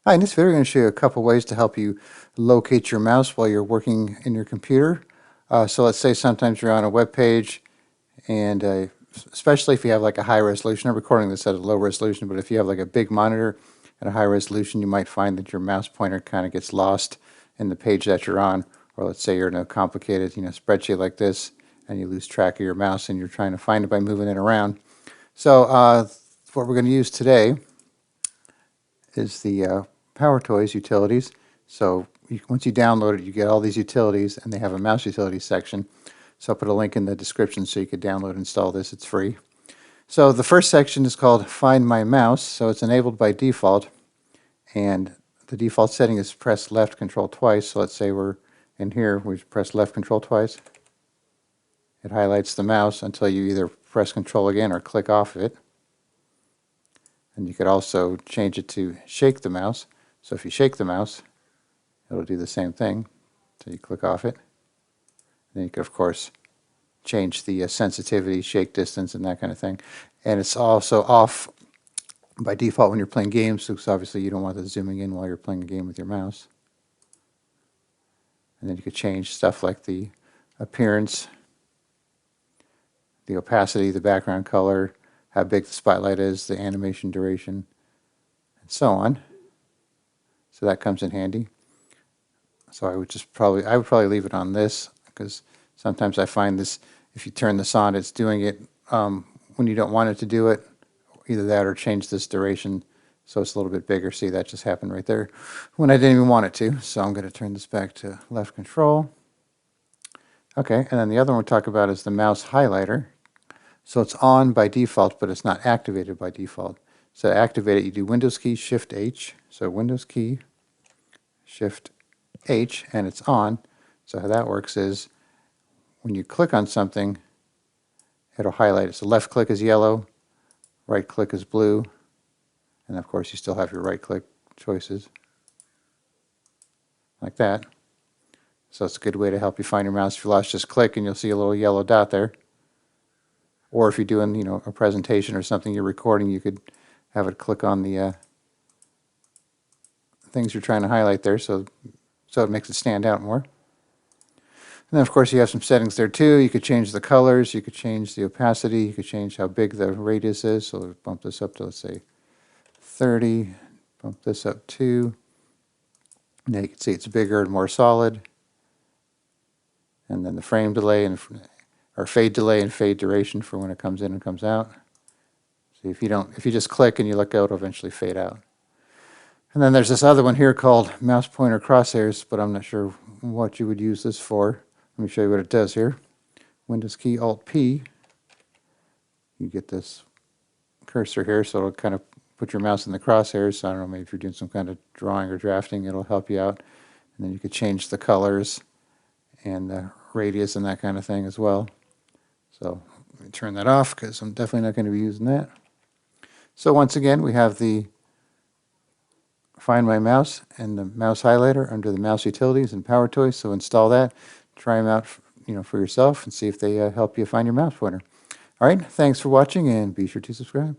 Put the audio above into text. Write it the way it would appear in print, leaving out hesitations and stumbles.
Hi, in this video, I'm going to show you a couple ways to help you locate your mouse while you're working in your computer. So let's say sometimes you're on a web page, and especially if you have like a high resolution. I'm recording this at a low resolution, but if you have like a big monitor at a high resolution, you might find that your mouse pointer kind of gets lost in the page that you're on. Or let's say you're in a complicated spreadsheet like this, and you lose track of your mouse, and you're trying to find it by moving it around. So what we're going to use today is the PowerToys utilities. So once you download it, you get all these utilities, and they have a mouse utilities section. So I'll put a link in the description so you could download and install this. It's free. So the first section is called Find My Mouse. So it's enabled by default, and the default setting is press Left Ctrl twice. So let's say we're in here, we press Left Ctrl twice. It highlights the mouse until you either press Ctrl again or click off of it. And you could also change it to shake the mouse. So if you shake the mouse, it'll do the same thing. So you click off it. Then you could, of course, change the sensitivity, shake distance, and that kind of thing. And it's also off by default when you're playing games, because obviously you don't want it zooming in while you're playing a game with your mouse. And then you could change stuff like the appearance, the opacity, the background color, how big the spotlight is, the animation duration, and so on. So that comes in handy. So I would probably leave it on this, because sometimes I find this, if you turn this on, it's doing it when you don't want it to do it. Either that or change this duration so it's a little bit bigger. See, that just happened right there when I didn't even want it to. So I'm going to turn this back to Left Control. Okay, and then the other one we'll talk about is the mouse highlighter. So it's on by default, but it's not activated by default. So to activate it, you do Windows key, Shift H. So Windows key, Shift H, and it's on. So how that works is when you click on something, it'll highlight it. So left click is yellow, right click is blue, and of course you still have your right click choices, like that. So it's a good way to help you find your mouse. If you lost, just click and you'll see a little yellow dot there. Or if you're doing, a presentation or something you're recording, you could have it click on the things you're trying to highlight there, so it makes it stand out more. And then, of course, you have some settings there too. You could change the colors, you could change the opacity, you could change how big the radius is. So bump this up to, let's say, 30. Bump this up 2. Now you can see it's bigger and more solid. And then the frame delay or fade delay and fade duration for when it comes in and comes out. So if you just click and you let go, it'll eventually fade out. And then there's this other one here called Mouse Pointer Crosshairs, but I'm not sure what you would use this for. Let me show you what it does here. Windows key, Alt P. You get this cursor here, so it'll kind of put your mouse in the crosshairs. So I don't know, maybe if you're doing some kind of drawing or drafting, it'll help you out. And then you could change the colors and the radius and that kind of thing as well. So let me turn that off, because I'm definitely not going to be using that. So once again, we have the Find My Mouse and the mouse highlighter under the mouse utilities and PowerToys. So install that, try them out, for yourself, and see if they help you find your mouse pointer. All right, thanks for watching, and be sure to subscribe.